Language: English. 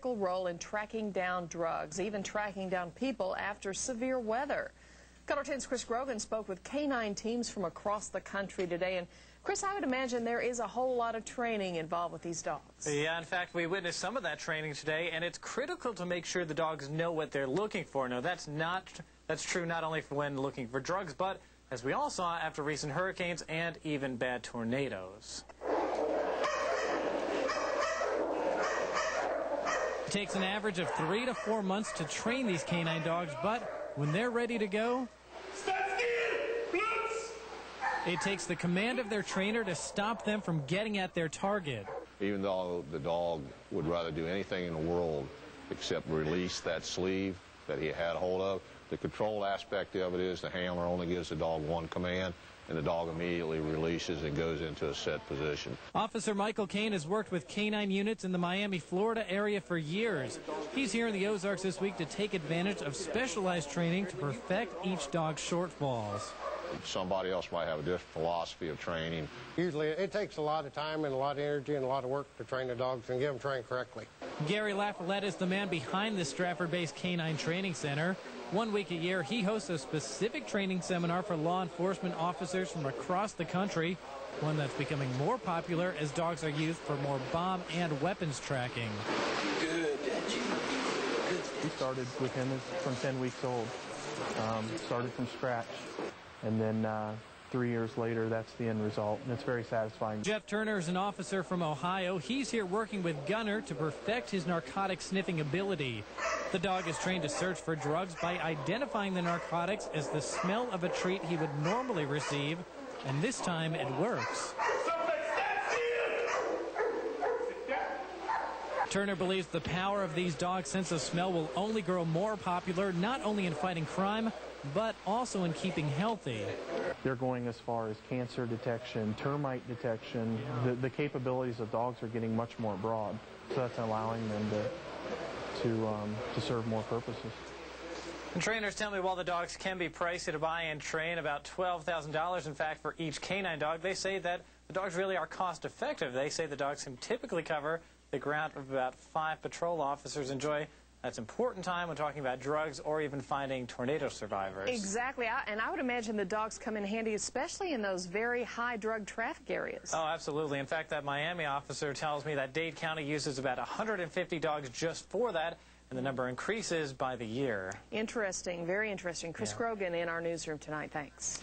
Role in tracking down drugs, even tracking down people after severe weather. KOLR 10's Chris Grogan spoke with canine teams from across the country today. And Chris, I would imagine there is a whole lot of training involved with these dogs. Yeah, in fact, we witnessed some of that training today, and it's critical to make sure the dogs know what they're looking for. Now, that's true not only for when looking for drugs, but as we all saw after recent hurricanes and even bad tornadoes. It takes an average of 3 to 4 months to train these canine dogs, but when they're ready to go, it takes the command of their trainer to stop them from getting at their target. Even though the dog would rather do anything in the world except release that sleeve that he had hold of, the control aspect of it is the handler only gives the dog one command, and the dog immediately releases and goes into a set position. Officer Michael Kane has worked with canine units in the Miami, Florida area for years. He's here in the Ozarks this week to take advantage of specialized training to perfect each dog's shortfalls. Somebody else might have a different philosophy of training. Usually it takes a lot of time and a lot of energy and a lot of work to train the dogs and get them trained correctly. Gary LaFollette is the man behind the Stratford-based Canine Training Center. 1 week a year, he hosts a specific training seminar for law enforcement officers from across the country, one that's becoming more popular as dogs are used for more bomb and weapons tracking. We started with him from 10 weeks old, started from scratch, and then 3 years later, that's the end result, and it's very satisfying. Jeff Turner is an officer from Ohio. He's here working with Gunner to perfect his narcotic sniffing ability. The dog is trained to search for drugs by identifying the narcotics as the smell of a treat he would normally receive, and this time it works. Turner believes the power of these dogs' sense of smell will only grow more popular, not only in fighting crime, but also in keeping healthy. They're going as far as cancer detection, termite detection. The capabilities of dogs are getting much more broad, so that's allowing them to serve more purposes. And trainers tell me while the dogs can be pricey to buy and train, about $12,000 in fact for each canine dog, they say that the dogs really are cost effective. They say the dogs can typically cover the ground of about 5 patrol officers enjoy. That's important time when talking about drugs or even finding tornado survivors. Exactly, and I would imagine the dogs come in handy, especially in those very high drug traffic areas. Oh, absolutely. In fact, that Miami officer tells me that Dade County uses about 150 dogs just for that, and the number increases by the year. Interesting, very interesting. Chris Grogan in our newsroom tonight. Thanks.